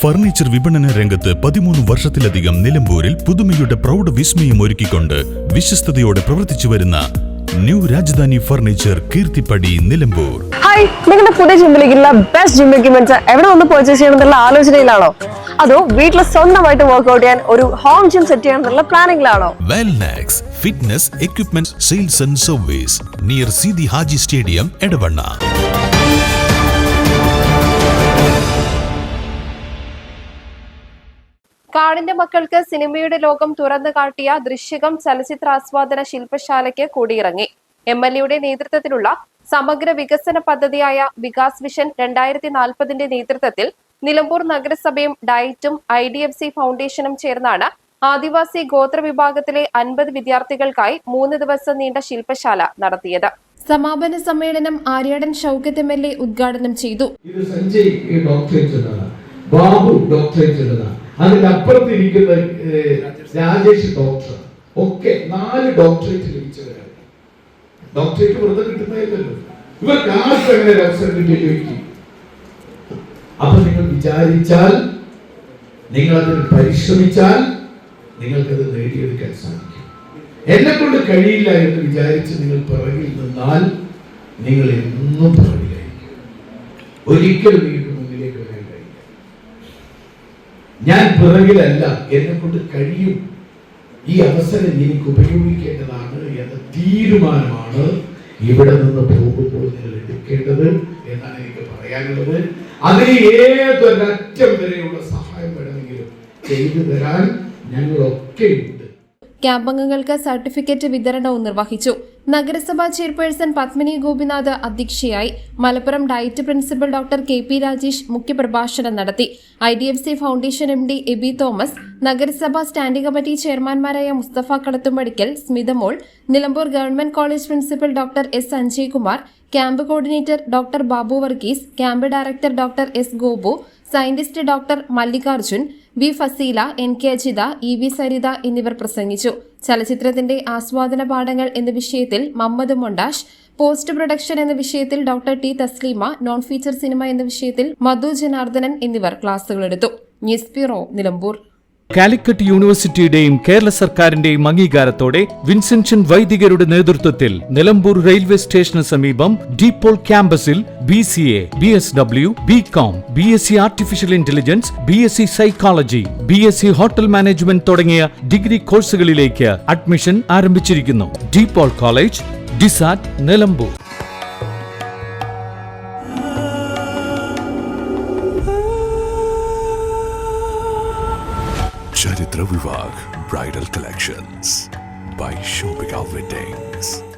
Furniture വിപണന രംഗത്ത് 13 വർഷത്തിലധികം നിലമ്പൂരിൽ പുതുമയുടെ പ്രൗഢ വിസ്മയം ഒരുക്കിക്കൊണ്ട് വിശ്വസ്തയോടെ പ്രവർത്തിച്ചു വരുന്ന new Rajdhani furniture Keerthippadi Nilambur. Hi, നിങ്ങളുടെ പുതിയ ജിമ്മിലേക്കുള്ള ബെസ്റ്റ് ജിം എക്യുപ്മെന്റ്സ് എവിടെ വന്ന് പർച്ചേസ് ചെയ്യണമെന്നുള്ള ആലോചനയിലാണോ? അതോ വീട്ടിൽ സ്വന്തമായിട്ട് വർക്ക്ഔട്ട് ചെയ്യാൻ ഒരു ഹോം ജിം സെറ്റ് ചെയ്യാനുള്ള പ്ലാനിംഗിലാണോ? Wellnex fitness equipment sales and service near Seethi Haji stadium Edavanna. കാടിന്റെ മക്കൾക്ക് സിനിമയുടെ ലോകം തുറന്നു കാട്ടിയ ദൃശ്യകം ചലച്ചിത്രാസ്വാദന ശില്പശാലയ്ക്ക് കൊടിയിറങ്ങി. MLAയുടെ നേതൃത്വത്തിലുള്ള സമഗ്ര വികസന പദ്ധതിയായ വികാസ് വിഷൻ 2040ന്റെ നേതൃത്വത്തിൽ നിലമ്പൂർ നഗരസഭയും ഡയറ്റും IDFC ഫൗണ്ടേഷനും ചേർന്നാണ് ആദിവാസി ഗോത്ര വിഭാഗത്തിലെ 50 വിദ്യാർത്ഥികൾക്കായി 3 ദിവസം നീണ്ട ശില്പശാല നടത്തിയത്. സമാപന സമ്മേളനം ആര്യാടൻ ഷൗക്കത്ത് MLA ഉദ്ഘാടനം ചെയ്തു. അതിനപ്പുറത്തിരിക്കുന്ന രാജേഷ് ഡോക്ടർ ഒക്കെ 4 ഡോക്ടറേറ്റ് ലഭിച്ചവരാണ്. ഡോക്ടറേറ്റ് വെറുതെ കിട്ടുന്നതല്ലോ, ഇവർക്ക് ആർക്കും അങ്ങനെ അവസരം കിട്ടിയിരിക്കും. അപ്പൊ നിങ്ങൾ വിചാരിച്ചാൽ, നിങ്ങൾ അതിന് പരിശ്രമിച്ചാൽ നിങ്ങൾക്കത് നേടിയെടുക്കാൻ സാധിക്കും. എന്നെ കൊണ്ട് കഴിയില്ല എന്ന് വിചാരിച്ച് നിങ്ങൾ പിറകിൽ നിന്നാൽ നിങ്ങൾ എന്നും പിറകിലായിരിക്കും. ഒരിക്കലും നിങ്ങൾക്ക് മുന്നിലേക്ക് വരാൻ കഴിയില്ല. ഞാൻ പിറകിലല്ല, എന്നെ കൊണ്ട് കഴിയും, ഈ അവസരം എനിക്ക് ഉപയോഗിക്കേണ്ടതാണ് എന്ന തീരുമാനമാണ് ഇവിടെ നിന്ന് പോകുമ്പോൾ നിങ്ങൾ എടുക്കേണ്ടത് എന്നാണ് എനിക്ക് പറയാനുള്ളത്. അതിന് ഏതൊരറ്റം വരെയുള്ള സഹായം വേണമെങ്കിലും ചെയ്തു തരാൻ ഞങ്ങളൊക്കെ ഉണ്ട്. ക്യാമ്പംഗങ്ങൾക്ക് സർട്ടിഫിക്കറ്റ് വിതരണവും നിർവഹിച്ചു. നഗരസഭാ ചെയർപേഴ്സൺ പത്മിനി ഗോപിനാഥ് അധ്യക്ഷയായി. Malappuram DIET principal doctor KP Rajesh മുഖ്യപ്രഭാഷണം നടത്തി. IDFC foundation MD Aby Thomas, നഗരസഭാ സ്റ്റാൻഡിംഗ് കമ്മിറ്റി ചെയർമാൻമാരായ Mustafa Kalathumpadikkal, Smithamol, Nilambur government college principal doctor S Sanjaykumar, camp coordinator doctor Babu Varghese, camp director doctor S Gopu, scientist doctor Mallikarjun, V Faseela, NK Ajitha, EV Saritha എന്നിവർ പ്രസംഗിച്ചു. ചലച്ചിത്രത്തിന്റെ ആസ്വാദന പാഠങ്ങൾ എന്ന വിഷയത്തിൽ മമ്മദ് മൊണ്ടാഷ്, പോസ്റ്റ് പ്രൊഡക്ഷൻ എന്ന വിഷയത്തിൽ doctor T Thasleema, non feature cinema എന്ന വിഷയത്തിൽ മധു ജനാർദ്ദനൻ എന്നിവർ ക്ലാസുകളെടുത്തു. News bureau, Nilambur. കാലിക്കറ്റ് യൂണിവേഴ്സിറ്റിയുടെയും കേരള സർക്കാരിന്റെയും അംഗീകാരത്തോടെ വിൻസെൻഷൻ വൈദികരുടെ നേതൃത്വത്തിൽ നിലമ്പൂർ റെയിൽവേ സ്റ്റേഷന് സമീപം ഡീപോൾ ക്യാമ്പസിൽ BCA, BSW, BCom, BSc artificial intelligence, BSc psychology, BSc hotel management തുടങ്ങിയ ഡിഗ്രി കോഴ്സുകളിലേക്ക് അഡ്മിഷൻ ആരംഭിച്ചിരിക്കുന്നു. DePaul college, DISAT, Nilambur. Charitra Vivag Bridal Collections by Shobhika Weddings.